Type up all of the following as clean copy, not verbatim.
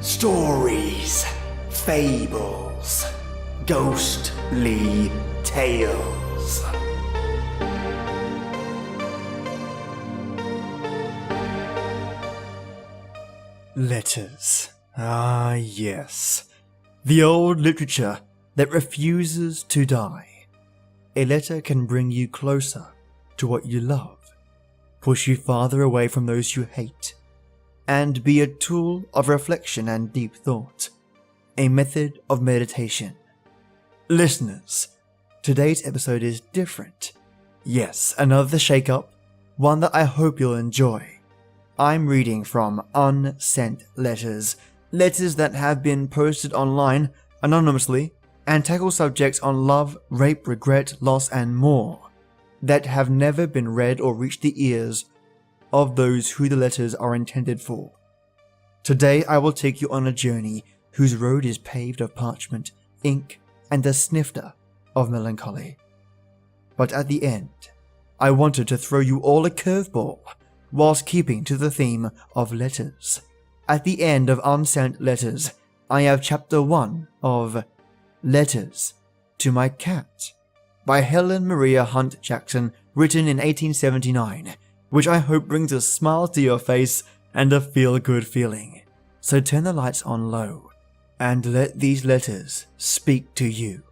Stories, fables, ghostly tales. Letters. Ah, yes. The old literature that refuses to die. A letter can bring you closer to what you love, push you farther away from those you hate, and be a tool of reflection and deep thought, a method of meditation. Listeners, today's episode is different. Yes, another shake-up, one that I hope you'll enjoy. I'm reading from Unsent Letters, letters that have been posted online anonymously and tackle subjects on love, rape, regret, loss, and more that have never been read or reached the ears of those who the letters are intended for. Today I will take you on a journey whose road is paved of parchment, ink, and a snifter of melancholy. But at the end, I wanted to throw you all a curveball whilst keeping to the theme of letters. At the end of Unsent Letters, I have chapter 1 of Letters to My Cat by Helen Maria Hunt Jackson, written in 1879, which I hope brings a smile to your face and a feel-good feeling. So turn the lights on low and let these letters speak to you.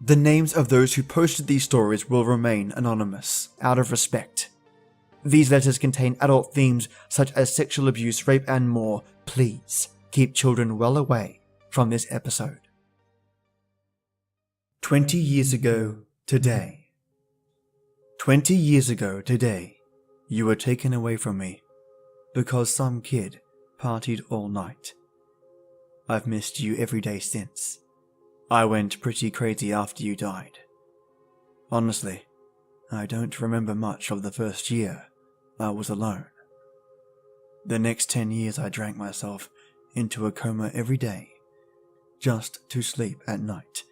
The names of those who posted these stories will remain anonymous, out of respect. These letters contain adult themes such as sexual abuse, rape, and more. Please keep children well away from this episode. 20 years ago today. 20 years ago today, you were taken away from me because some kid partied all night. I've missed you every day since. I went pretty crazy after you died. Honestly, I don't remember much of the first year I was alone. The next 10 years I drank myself into a coma every day, just to sleep at night.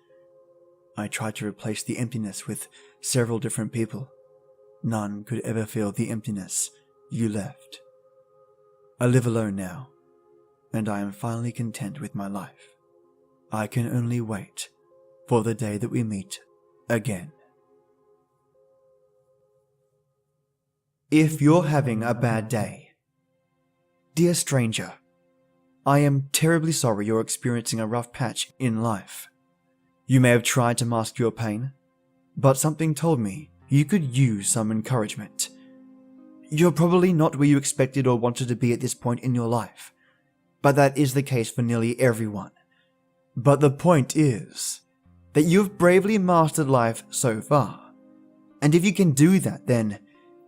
I tried to replace the emptiness with several different people. None could ever fill the emptiness you left. I live alone now, and I am finally content with my life. I can only wait for the day that we meet again. If you're having a bad day, dear stranger, I am terribly sorry you're experiencing a rough patch in life. You may have tried to mask your pain, but something told me you could use some encouragement. You're probably not where you expected or wanted to be at this point in your life, but that is the case for nearly everyone. But the point is that you've bravely mastered life so far, and if you can do that, then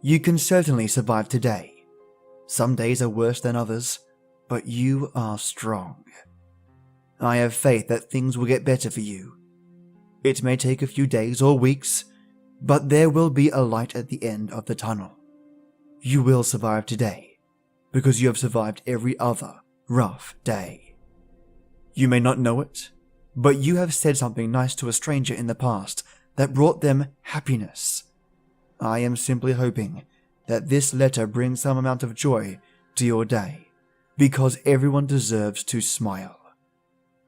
you can certainly survive today. Some days are worse than others, but you are strong. I have faith that things will get better for you. It may take a few days or weeks, but there will be a light at the end of the tunnel. You will survive today, because you have survived every other rough day. You may not know it, but you have said something nice to a stranger in the past that brought them happiness. I am simply hoping that this letter brings some amount of joy to your day, because everyone deserves to smile.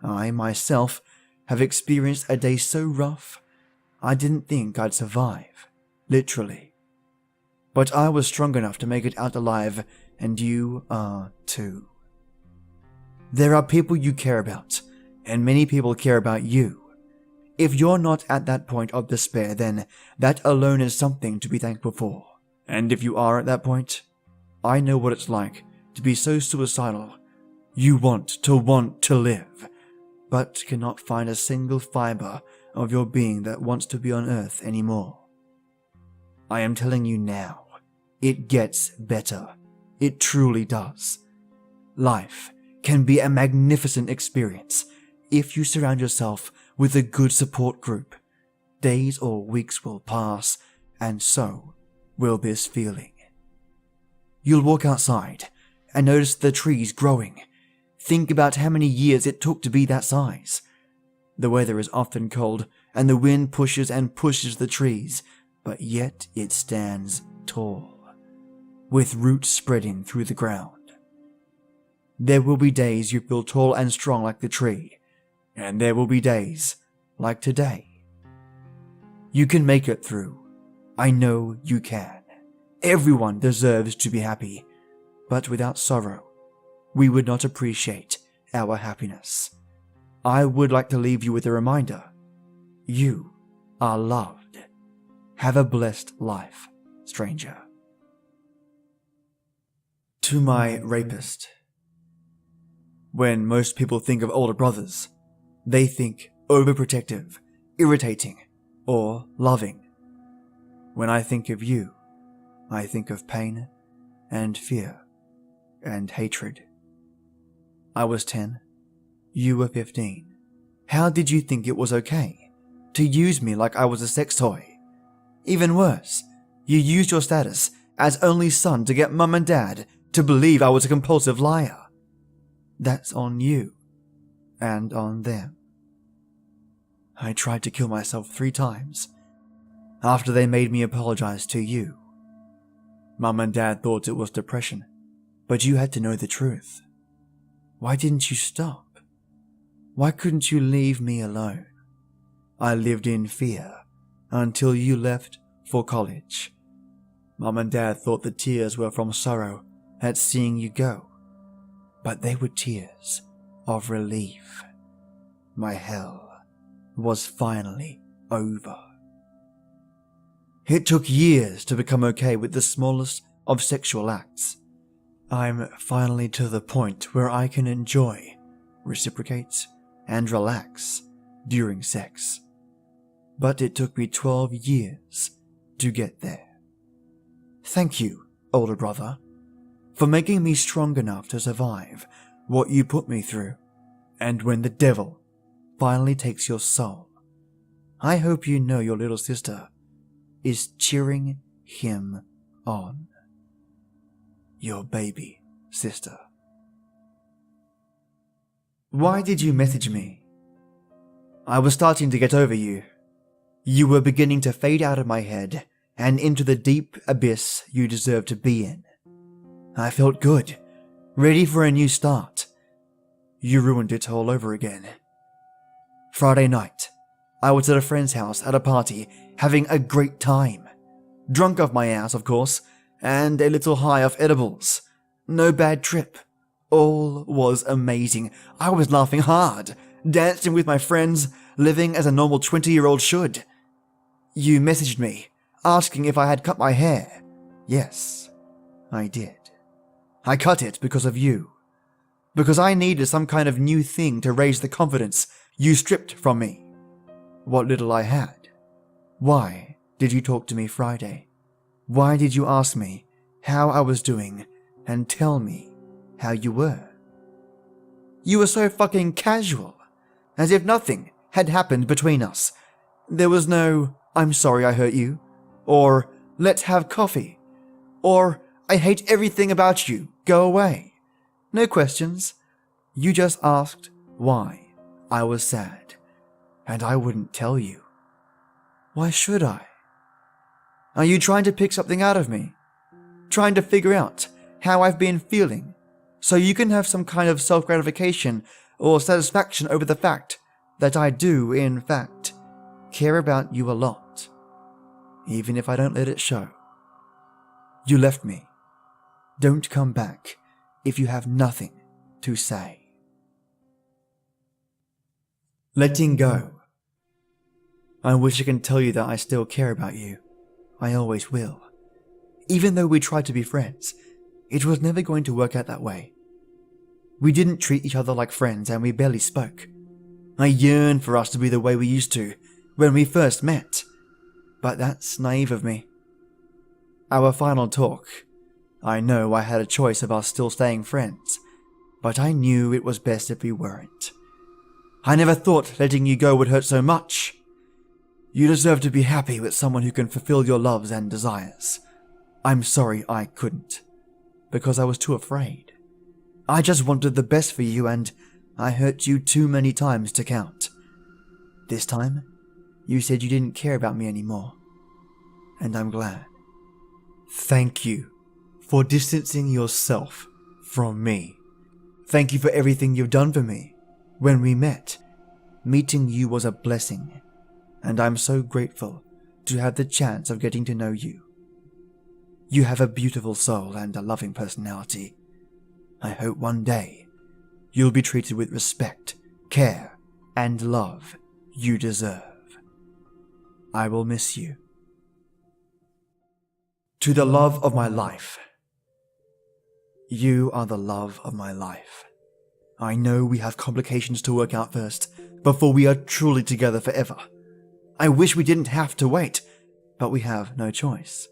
I myself have experienced a day so rough, I didn't think I'd survive, literally. But I was strong enough to make it out alive, and you are too. There are people you care about, and many people care about you. If you're not at that point of despair, then that alone is something to be thankful for. And if you are at that point, I know what it's like to be so suicidal. You want to live, but cannot find a single fiber of your being that wants to be on earth anymore. I am telling you now, it gets better. It truly does. Life can be a magnificent experience if you surround yourself with a good support group. Days or weeks will pass, and so will this feeling. You'll walk outside and notice the trees growing. Think about how many years it took to be that size. The weather is often cold, and the wind pushes and pushes the trees, but yet it stands tall, with roots spreading through the ground. There will be days you feel tall and strong like the tree, and there will be days like today. You can make it through. I know you can. Everyone deserves to be happy, but without sorrow, we would not appreciate our happiness. I would like to leave you with a reminder. You are loved. Have a blessed life, stranger. To my rapist. When most people think of older brothers, they think overprotective, irritating, or loving. When I think of you, I think of pain and fear and hatred. I was 10. You were 15. How did you think it was okay to use me like I was a sex toy? Even worse, you used your status as only son to get mum and dad to believe I was a compulsive liar. That's on you and on them. I tried to kill myself 3 times after they made me apologize to you. Mum and dad thought it was depression, but you had to know the truth. Why didn't you stop? Why couldn't you leave me alone? I lived in fear until you left for college. Mum and dad thought the tears were from sorrow at seeing you go, but they were tears of relief. My hell was finally over. It took years to become okay with the smallest of sexual acts. I'm finally to the point where I can enjoy, reciprocate, and relax during sex. But it took me 12 years to get there. Thank you, older brother, for making me strong enough to survive what you put me through. And when the devil finally takes your soul, I hope you know your little sister is cheering him on. Your baby sister. Why did you message me? I was starting to get over you. You were beginning to fade out of my head and into the deep abyss you deserve to be in. I felt good, ready for a new start. You ruined it all over again. Friday night, I was at a friend's house at a party, having a great time. Drunk off my ass, of course, and a little high off edibles. No bad trip. All was amazing. I was laughing hard, dancing with my friends, living as a normal 20-year-old should. You messaged me, asking if I had cut my hair. Yes, I did. I cut it because of you. Because I needed some kind of new thing to raise the confidence you stripped from me. What little I had. Why did you talk to me Friday? Why did you ask me how I was doing and tell me how you were? You were so fucking casual, as if nothing had happened between us. There was no, I'm sorry I hurt you, or let's have coffee, or I hate everything about you, go away. No questions. You just asked why I was sad, and I wouldn't tell you. Why should I? Are you trying to pick something out of me? Trying to figure out how I've been feeling, so you can have some kind of self-gratification or satisfaction over the fact that I do, in fact, care about you a lot, even if I don't let it show. You left me. Don't come back if you have nothing to say. Letting go. I wish I can tell you that I still care about you. I always will. Even though we tried to be friends, it was never going to work out that way. We didn't treat each other like friends and we barely spoke. I yearn for us to be the way we used to when we first met, but that's naive of me. Our final talk, I know I had a choice of us still staying friends, but I knew it was best if we weren't. I never thought letting you go would hurt so much. You deserve to be happy with someone who can fulfill your loves and desires. I'm sorry I couldn't, because I was too afraid. I just wanted the best for you and I hurt you too many times to count. This time, you said you didn't care about me anymore, and I'm glad. Thank you for distancing yourself from me. Thank you for everything you've done for me. When we met, meeting you was a blessing, and I'm so grateful to have the chance of getting to know you. You have a beautiful soul and a loving personality. I hope one day you'll be treated with respect, care, and love you deserve. I will miss you. To the love of my life. You are the love of my life. I know we have complications to work out first, before we are truly together forever. I wish we didn't have to wait, but we have no choice.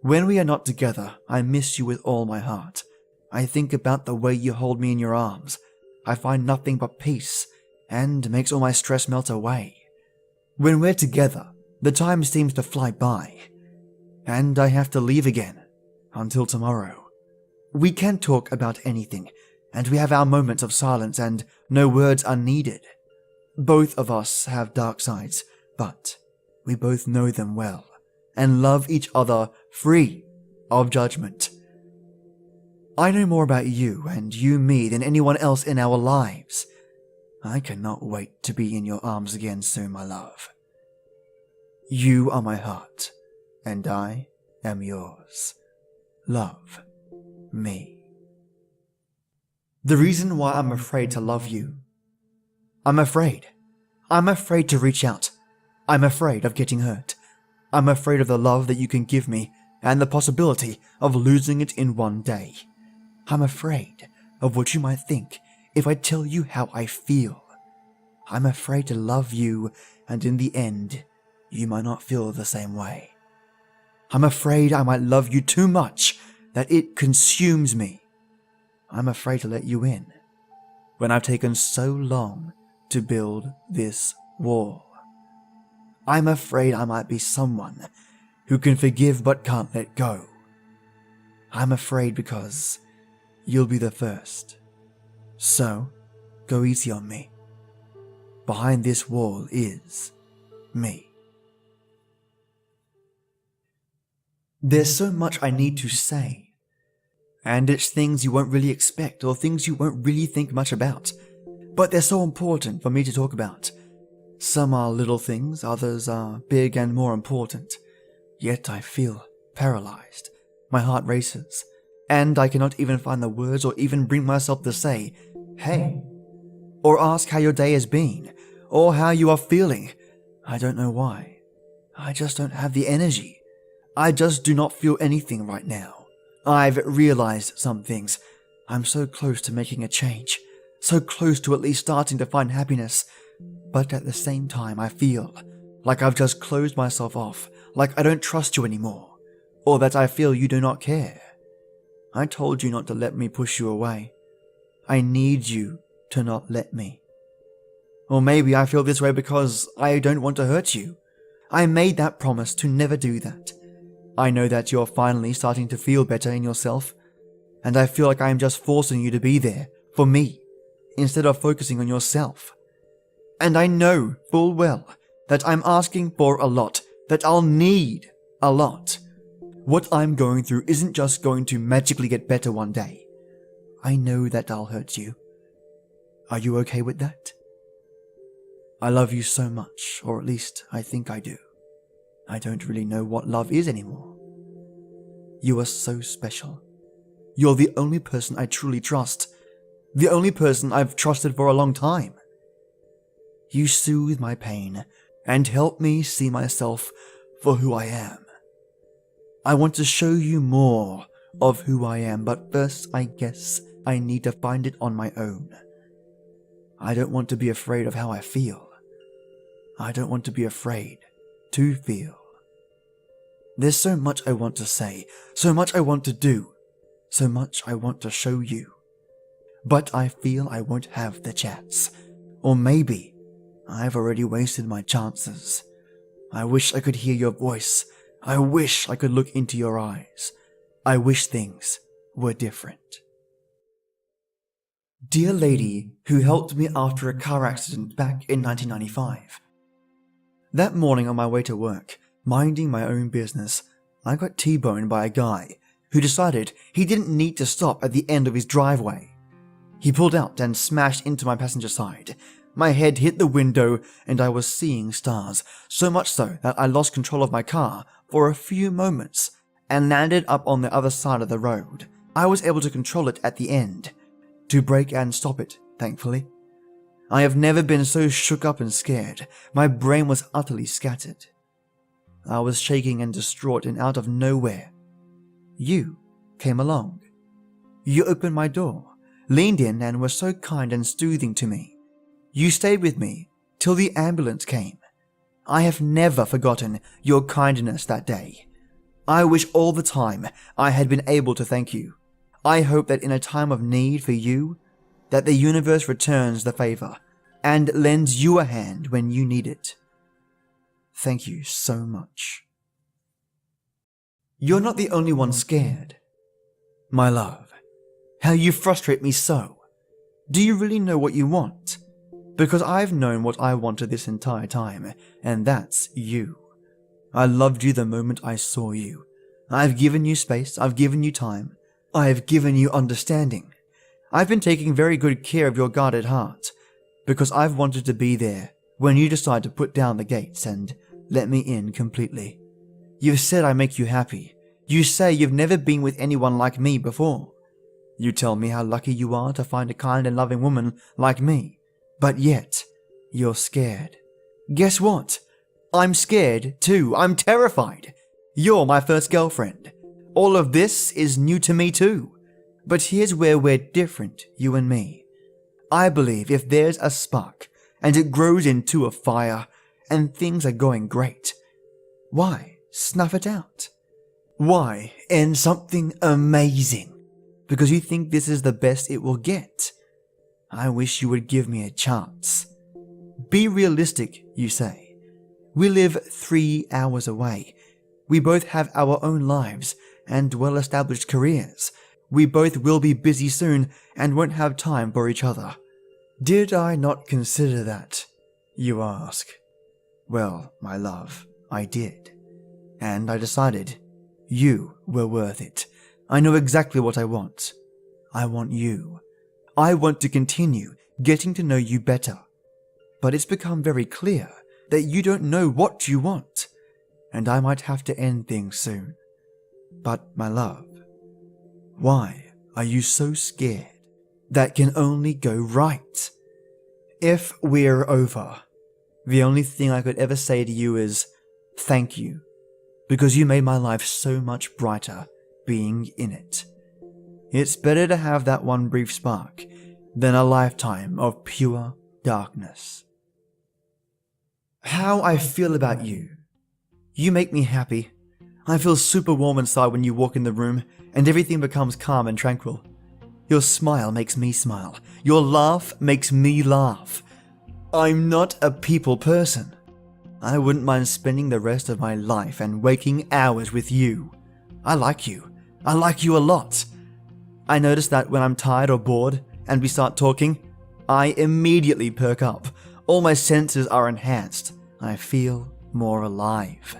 When we are not together, I miss you with all my heart. I think about the way you hold me in your arms. I find nothing but peace, and makes all my stress melt away. When we're together, the time seems to fly by, and I have to leave again, until tomorrow. We can talk about anything, and we have our moments of silence and no words are needed. Both of us have dark sides, but we both know them well, and love each other free of judgment. I know more about you and you me than anyone else in our lives. I cannot wait to be in your arms again soon, my love. You are my heart, and I am yours. Love me. The reason why I'm afraid to love you. I'm afraid. I'm afraid to reach out. I'm afraid of getting hurt. I'm afraid of the love that you can give me and the possibility of losing it in one day. I'm afraid of what you might think if I tell you how I feel. I'm afraid to love you, and in the end, you might not feel the same way. I'm afraid I might love you too much that it consumes me. I'm afraid to let you in when I've taken so long to build this wall. I'm afraid I might be someone who can forgive but can't let go. I'm afraid because you'll be the first. So, go easy on me. Behind this wall is me. There's so much I need to say, and it's things you won't really expect or things you won't really think much about, but they're so important for me to talk about. Some are little things, others are big and more important, yet I feel paralyzed. My heart races, and I cannot even find the words or even bring myself to say, hey, or ask how your day has been, or how you are feeling. I don't know why. I just don't have the energy. I just do not feel anything right now. I've realized some things. I'm so close to making a change, so close to at least starting to find happiness, but at the same time I feel like I've just closed myself off, like I don't trust you anymore, or that I feel you do not care. I told you not to let me push you away. I need you to not let me. Or maybe I feel this way because I don't want to hurt you. I made that promise to never do that. I know that you're finally starting to feel better in yourself, and I feel like I am just forcing you to be there for me, instead of focusing on yourself. And I know full well that I'm asking for a lot, that I'll need a lot. What I'm going through isn't just going to magically get better one day. I know that I'll hurt you. Are you okay with that? I love you so much, or at least I think I do. I don't really know what love is anymore. You are so special. You're the only person I truly trust. The only person I've trusted for a long time. You soothe my pain and help me see myself for who I am. I want to show you more of who I am, but first I guess I need to find it on my own. I don't want to be afraid of how I feel. I don't want to be afraid to feel. There's so much I want to say, so much I want to do, so much I want to show you. But I feel I won't have the chance. Or maybe I've already wasted my chances. I wish I could hear your voice. I wish I could look into your eyes. I wish things were different. Dear lady who helped me after a car accident back in 1995. That morning on my way to work, minding my own business, I got T-boned by a guy who decided he didn't need to stop at the end of his driveway. He pulled out and smashed into my passenger side. My head hit the window and I was seeing stars, so much so that I lost control of my car for a few moments and landed up on the other side of the road. I was able to control it at the end, to brake and stop it, thankfully. I have never been so shook up and scared. My brain was utterly scattered. I was shaking and distraught, and out of nowhere, you came along. You opened my door, leaned in, and were so kind and soothing to me. You stayed with me till the ambulance came. I have never forgotten your kindness that day. I wish all the time I had been able to thank you. I hope that in a time of need for you, that the universe returns the favor and lends you a hand when you need it. Thank you so much. You're not the only one scared. My love, how you frustrate me so. Do you really know what you want? Because I've known what I wanted this entire time, and that's you. I loved you the moment I saw you. I've given you space, I've given you time, I've given you understanding. I've been taking very good care of your guarded heart, because I've wanted to be there when you decide to put down the gates and let me in completely. You've said I make you happy. You say you've never been with anyone like me before. You tell me how lucky you are to find a kind and loving woman like me. But yet, you're scared. Guess what? I'm scared too. I'm terrified. You're my first girlfriend. All of this is new to me too. But here's where we're different, you and me. I believe if there's a spark, and it grows into a fire, and things are going great, why snuff it out? Why end something amazing? Because you think this is the best it will get? I wish you would give me a chance. Be realistic, you say. We live 3 hours away. We both have our own lives and well-established careers. We both will be busy soon and won't have time for each other. Did I not consider that, you ask? Well, my love, I did. And I decided you were worth it. I know exactly what I want. I want you. I want to continue getting to know you better. But it's become very clear that you don't know what you want, and I might have to end things soon. But, my love, why are you so scared? That can only go right. If we're over, the only thing I could ever say to you is thank you, because you made my life so much brighter being in it. It's better to have that one brief spark than a lifetime of pure darkness. How I feel about you. You make me happy. I feel super warm inside when you walk in the room, and everything becomes calm and tranquil. Your smile makes me smile. Your laugh makes me laugh. I'm not a people person. I wouldn't mind spending the rest of my life and waking hours with you. I like you. I like you a lot. I notice that when I'm tired or bored and we start talking, I immediately perk up. All my senses are enhanced. I feel more alive.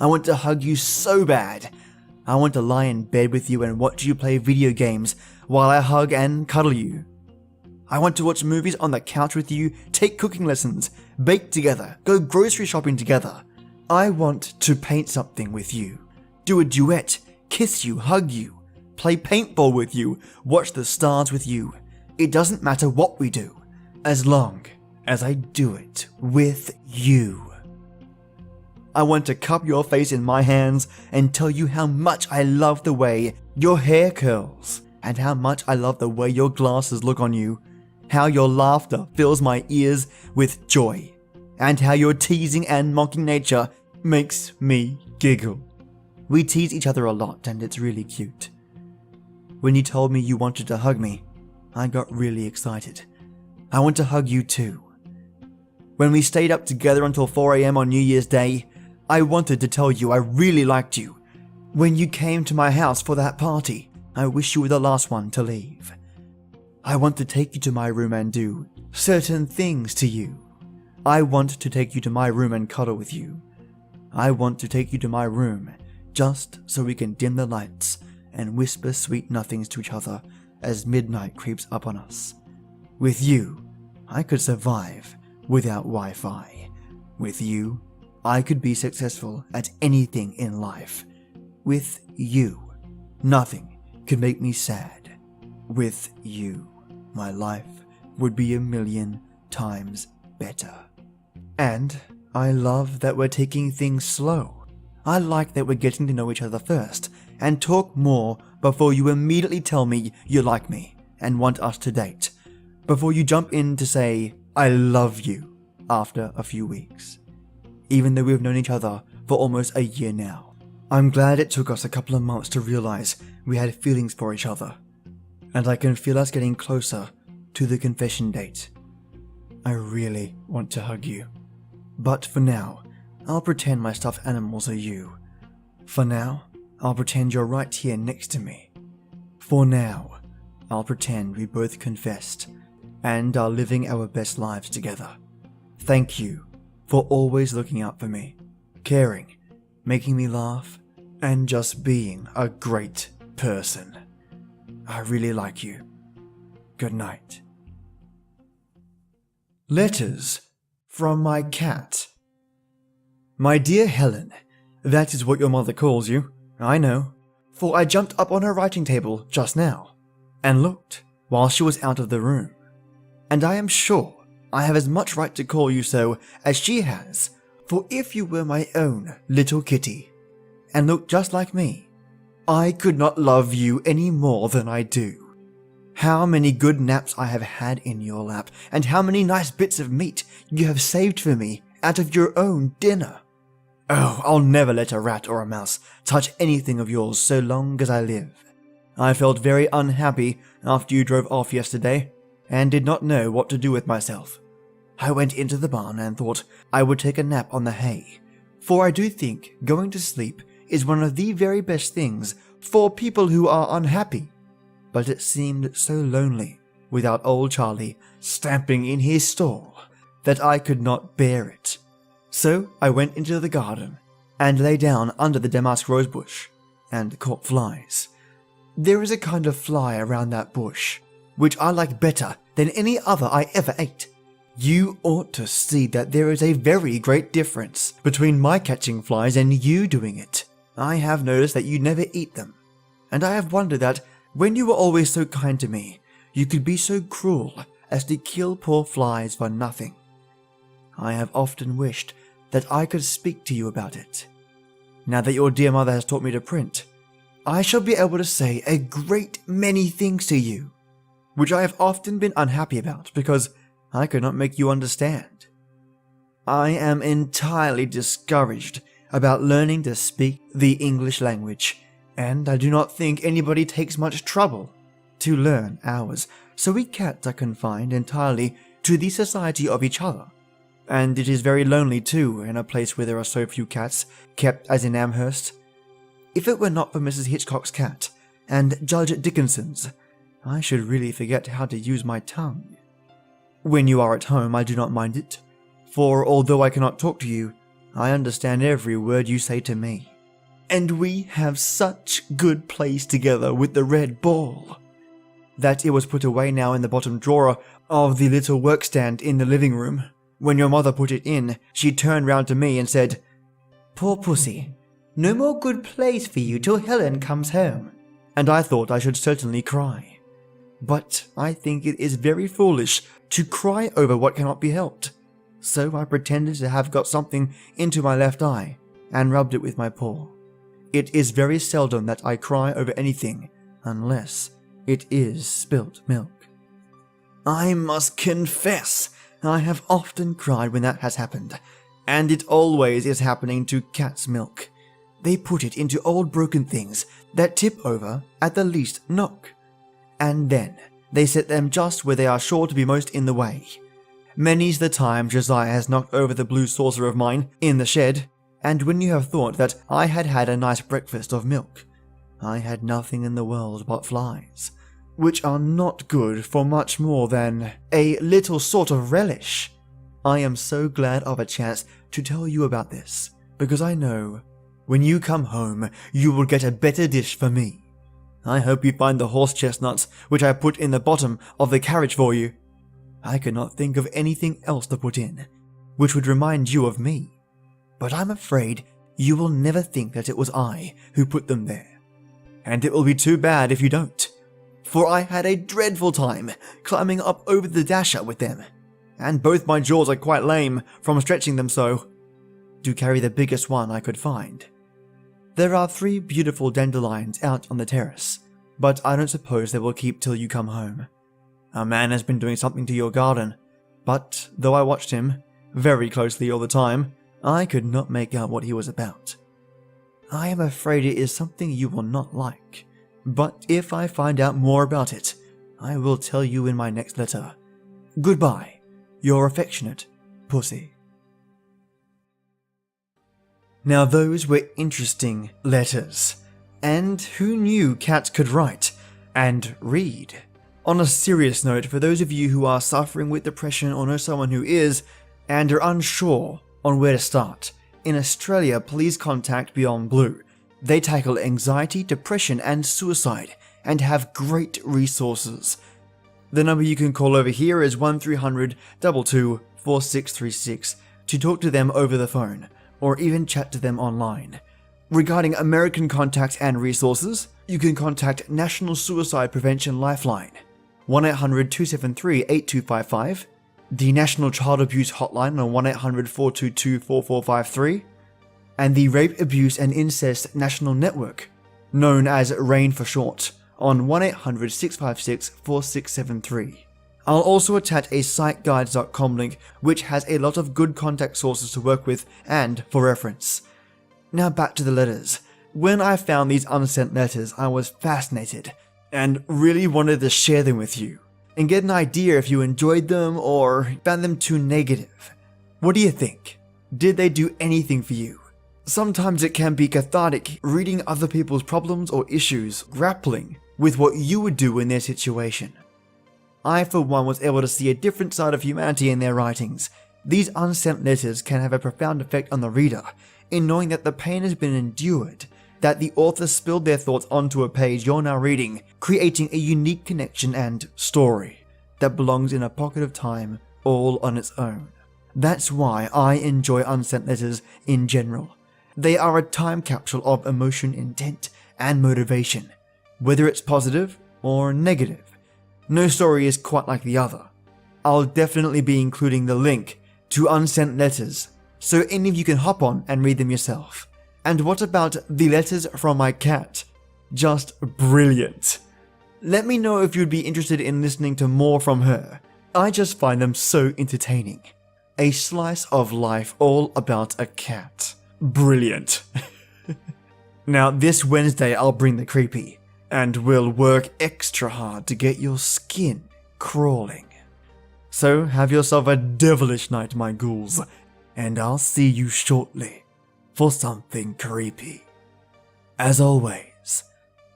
I want to hug you so bad. I want to lie in bed with you and watch you play video games while I hug and cuddle you. I want to watch movies on the couch with you, take cooking lessons, bake together, go grocery shopping together. I want to paint something with you, do a duet, kiss you, hug you, play paintball with you, watch the stars with you. It doesn't matter what we do, as long as I do it with you. I want to cup your face in my hands and tell you how much I love the way your hair curls, and how much I love the way your glasses look on you, how your laughter fills my ears with joy, and how your teasing and mocking nature makes me giggle. We tease each other a lot and it's really cute. When you told me you wanted to hug me, I got really excited. I want to hug you too. When we stayed up together until 4 a.m. on New Year's Day, I wanted to tell you I really liked you. When you came to my house for that party, I wish you were the last one to leave. I want to take you to my room and do certain things to you. I want to take you to my room and cuddle with you. I want to take you to my room just so we can dim the lights and whisper sweet nothings to each other as midnight creeps up on us. With you, I could survive without Wi-Fi. With you, I could be successful at anything in life. With you, nothing could make me sad. With you, my life would be 1,000,000 times better. And I love that we're taking things slow. I like that we're getting to know each other first and talk more before you immediately tell me you like me and want us to date. Before you jump in to say, I love you after a few weeks. Even though we've known each other for almost a year now. I'm glad it took us a couple of months to realize we had feelings for each other. And I can feel us getting closer to the confession date. I really want to hug you. But for now, I'll pretend my stuffed animals are you. For now, I'll pretend you're right here next to me. For now, I'll pretend we both confessed and are living our best lives together. Thank you for always looking out for me, caring, making me laugh, and just being a great person. I really like you. Good night. Letters from my cat. My dear Helen, that is what your mother calls you, I know, for I jumped up on her writing table just now and looked while she was out of the room. And I am sure I have as much right to call you so as she has, for if you were my own little kitty and looked just like me, I could not love you any more than I do. How many good naps I have had in your lap, and how many nice bits of meat you have saved for me out of your own dinner. Oh, I'll never let a rat or a mouse touch anything of yours so long as I live. I felt very unhappy after you drove off yesterday, and did not know what to do with myself. I went into the barn and thought I would take a nap on the hay, for I do think going to sleep is one of the very best things for people who are unhappy. But it seemed so lonely without old Charlie stamping in his stall that I could not bear it. So I went into the garden and lay down under the damask rose bush and caught flies. There is a kind of fly around that bush which I like better than any other I ever ate. You ought to see that there is a very great difference between my catching flies and you doing it. I have noticed that you never eat them, and I have wondered that when you were always so kind to me, you could be so cruel as to kill poor flies for nothing. I have often wished that I could speak to you about it. Now that your dear mother has taught me to print, I shall be able to say a great many things to you, which I have often been unhappy about because I could not make you understand. I am entirely discouraged about learning to speak the English language, and I do not think anybody takes much trouble to learn ours, so we cats are confined entirely to the society of each other. And it is very lonely too, in a place where there are so few cats kept as in Amherst. If it were not for Mrs. Hitchcock's cat and Judge Dickinson's, I should really forget how to use my tongue. When you are at home, I do not mind it, for although I cannot talk to you, I understand every word you say to me. And we have such good plays together with the red ball, that it was put away now in the bottom drawer of the little workstand in the living room. When your mother put it in, she turned round to me and said, "Poor pussy, no more good plays for you till Helen comes home." And I thought I should certainly cry. But I think it is very foolish to cry over what cannot be helped. So I pretended to have got something into my left eye and rubbed it with my paw. It is very seldom that I cry over anything unless it is spilt milk. I must confess, I have often cried when that has happened, and it always is happening to cat's milk. They put it into old broken things that tip over at the least knock, and then they set them just where they are sure to be most in the way. Many's the time Josiah has knocked over the blue saucer of mine in the shed, and when you have thought that I had had a nice breakfast of milk, I had nothing in the world but flies, which are not good for much more than a little sort of relish. I am so glad of a chance to tell you about this, because I know when you come home you will get a better dish for me. I hope you find the horse chestnuts which I put in the bottom of the carriage for you. I could not think of anything else to put in, which would remind you of me. But I'm afraid you will never think that it was I who put them there. And it will be too bad if you don't, for I had a dreadful time climbing up over the dasher with them, and both my jaws are quite lame from stretching them so, to carry the biggest one I could find. There are 3 beautiful dandelions out on the terrace, but I don't suppose they will keep till you come home. A man has been doing something to your garden, but though I watched him very closely all the time, I could not make out what he was about. I am afraid it is something you will not like, but if I find out more about it, I will tell you in my next letter. Goodbye, your affectionate Pussy. Now those were interesting letters, and who knew cats could write and read? On a serious note, for those of you who are suffering with depression or know someone who is, and are unsure on where to start, in Australia, please contact Beyond Blue. They tackle anxiety, depression, and suicide, and have great resources. The number you can call over here is 1300 22 4636 to talk to them over the phone, or even chat to them online. Regarding American contacts and resources, you can contact National Suicide Prevention Lifeline, 1-800-273-8255, the National Child Abuse Hotline on 1-800-422-4453, and the Rape, Abuse and Incest National Network, known as RAIN for short, on 1-800-656-4673. I'll also attach a siteguides.com link which has a lot of good contact sources to work with and for reference. Now back to the letters. When I found these unsent letters, I was fascinated and really wanted to share them with you and get an idea if you enjoyed them or found them too negative. What do you think? Did they do anything for you? Sometimes it can be cathartic reading other people's problems or issues, grappling with what you would do in their situation. I, for one, was able to see a different side of humanity in their writings. These unsent letters can have a profound effect on the reader in knowing that the pain has been endured, that the author spilled their thoughts onto a page you're now reading, creating a unique connection and story that belongs in a pocket of time all on its own. That's why I enjoy unsent letters in general. They are a time capsule of emotion, intent, and motivation, whether it's positive or negative. No story is quite like the other. I'll definitely be including the link to Unsent Letters, so any of you can hop on and read them yourself. And what about the letters from my cat? Just brilliant. Let me know if you'd be interested in listening to more from her. I just find them so entertaining. A slice of life all about a cat. Brilliant. Now this Wednesday I'll bring the creepy, and we'll work extra hard to get your skin crawling. So have yourself a devilish night, my ghouls, and I'll see you shortly for something creepy. As always,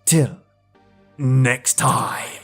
till next time.